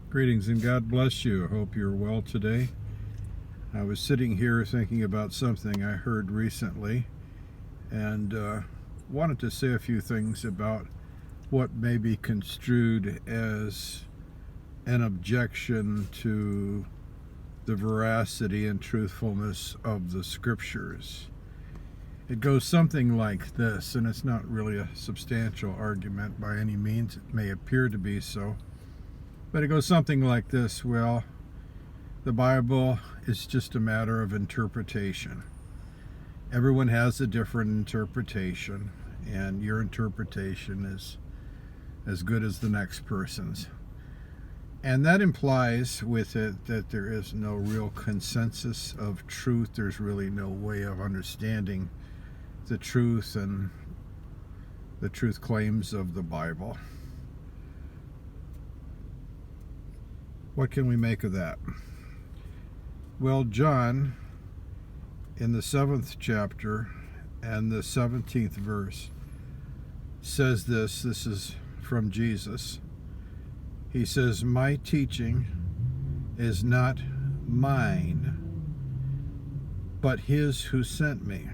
Greetings and God bless you. I hope you're well today. I was sitting here thinking about something I heard recently and wanted to say a few things about what may be construed as an objection to the veracity and truthfulness of the scriptures. It goes something like this, and it's not really a substantial argument by any means. It may appear to be so. But it goes something like this. Well, the Bible is just a matter of interpretation. Everyone has a different interpretation, and your interpretation is as good as the next person's. And that implies with it that there is no real consensus of truth. There's really no way of understanding the truth and the truth claims of the Bible. What can we make of that? Well, John, in the 7th chapter and the 17th verse, says this. This is from Jesus. He says, "My teaching is not mine, but his who sent me.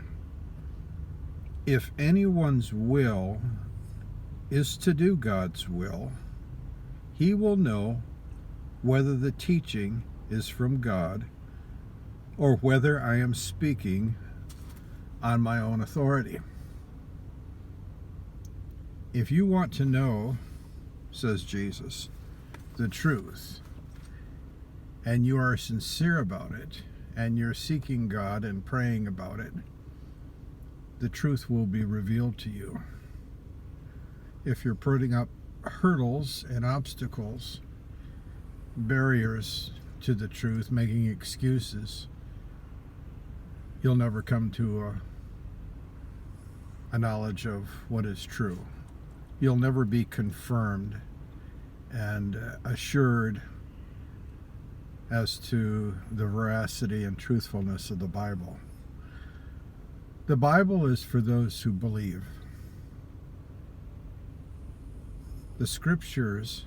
If anyone's will is to do God's will, he will know whether the teaching is from God or whether I am speaking on my own authority." If you want to know, says Jesus, the truth, and you are sincere about it, and you're seeking God and praying about it, the truth will be revealed to you. If you're putting up hurdles and obstacles, barriers to the truth, making excuses, you'll never come to a knowledge of what is true. You'll never be confirmed and assured as to the veracity and truthfulness of the Bible. The Bible is for those who believe. The scriptures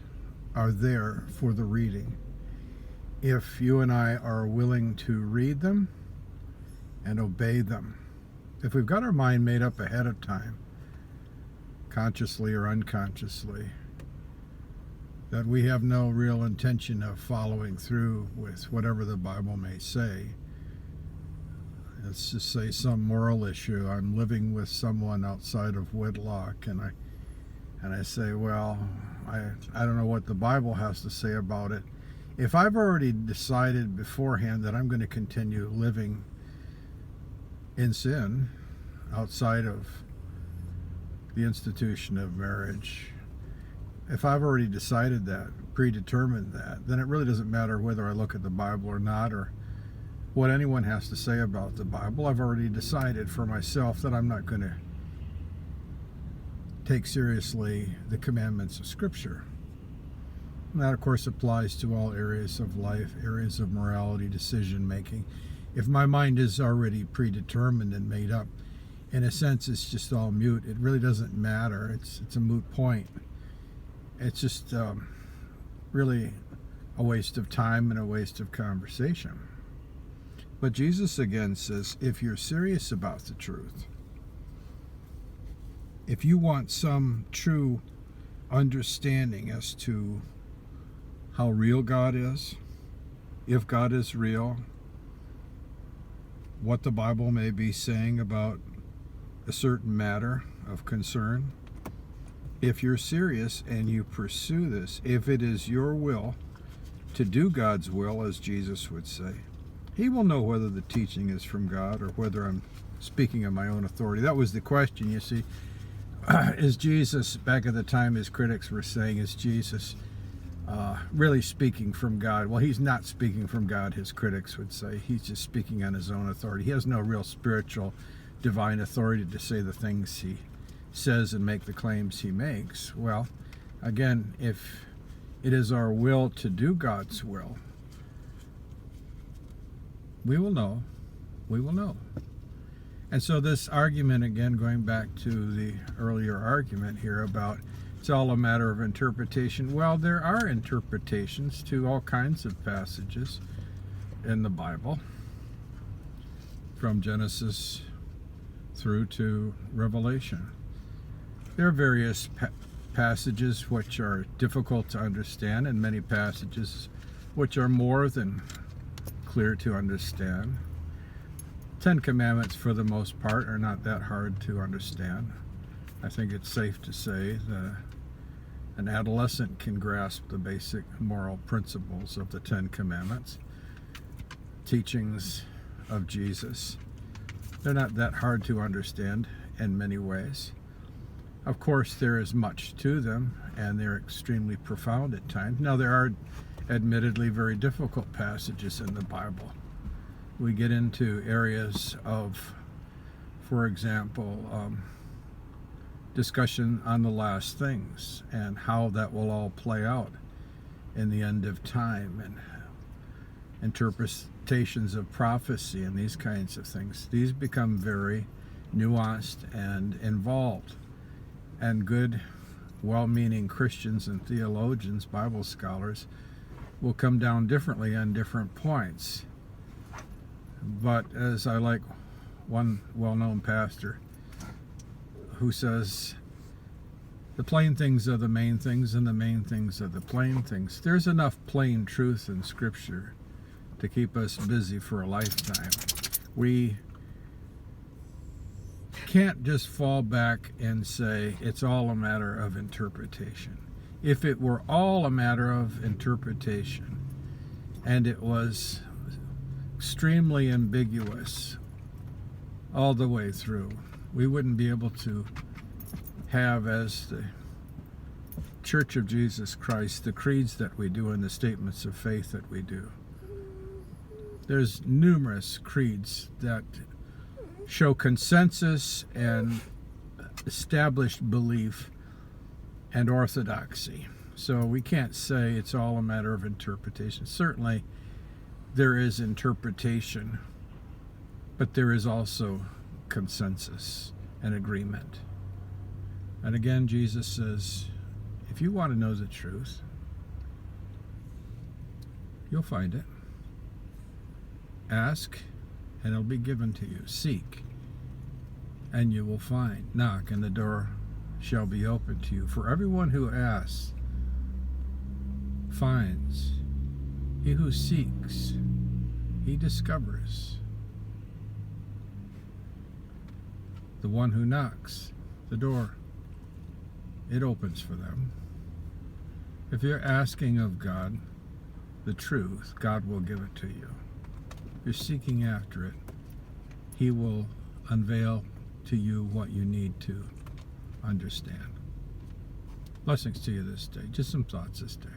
are there for the reading. If you and I are willing to read them and obey them, if we've got our mind made up ahead of time, consciously or unconsciously, that we have no real intention of following through with whatever the Bible may say. Let's just say some moral issue. I'm living with someone outside of wedlock, and I say, well, I don't know what the Bible has to say about it. If I've already decided beforehand that I'm going to continue living in sin outside of the institution of marriage, if I've already decided that, predetermined that, then it really doesn't matter whether I look at the Bible or not, or what anyone has to say about the Bible. I've already decided for myself that I'm not going to take seriously the commandments of Scripture. And that, of course, applies to all areas of life, areas of morality, decision making. If my mind is already predetermined and made up, in a sense, it's just all mute. It really doesn't matter. It's a moot point. It's just really a waste of time and a waste of conversation. But Jesus again says, if you're serious about the truth, if you want some true understanding as to how real God is, if God is real, what the Bible may be saying about a certain matter of concern, if you're serious and you pursue this, if it is your will to do God's will, as Jesus would say, he will know whether the teaching is from God or whether I'm speaking on my own authority. That was the question, you see. Is Jesus, back at the time his critics were saying, is Jesus really speaking from God? Well, he's not speaking from God, his critics would say. He's just speaking on his own authority. He has no real spiritual, divine authority to say the things he says and make the claims he makes. Well, again, if it is our will to do God's will, we will know. We will know. And so this argument, again, going back to the earlier argument here about It's all a matter of interpretation. Well, there are interpretations to all kinds of passages in the Bible, from Genesis through to Revelation. There are various passages which are difficult to understand, and many passages which are more than clear to understand. 10 Commandments, for the most part, are not that hard to understand. I think it's safe to say that an adolescent can grasp the basic moral principles of the 10 Commandments, teachings of Jesus. They're not that hard to understand in many ways. Of course, there is much to them, and they're extremely profound at times. Now, there are admittedly very difficult passages in the Bible. We get into areas of, for example, discussion on the last things and how that will all play out in the end of time, and interpretations of prophecy and these kinds of things. These become very nuanced and involved, and good, well-meaning Christians and theologians, Bible scholars, will come down differently on different points. But as I like one well-known pastor who says, the plain things are the main things, and the main things are the plain things. There's enough plain truth in Scripture to keep us busy for a lifetime. We can't just fall back and say it's all a matter of interpretation. If it were all a matter of interpretation, and it was extremely ambiguous all the way through, we wouldn't be able to have, as the Church of Jesus Christ, the creeds that we do and the statements of faith that we do. There's numerous creeds that show consensus and established belief and orthodoxy. So we can't say it's all a matter of interpretation. Certainly there is interpretation, but there is also consensus and agreement. And again, Jesus says, if you want to know the truth, you'll find it. Ask, and it'll be given to you. Seek, and you will find. Knock, and the door shall be opened to you. For everyone who asks finds. He who seeks, he discovers. The one who knocks, the door, it opens for them. If you're asking of God the truth, God will give it to you. If you're seeking after it, He will unveil to you what you need to understand. Blessings to you this day. Just some thoughts this day.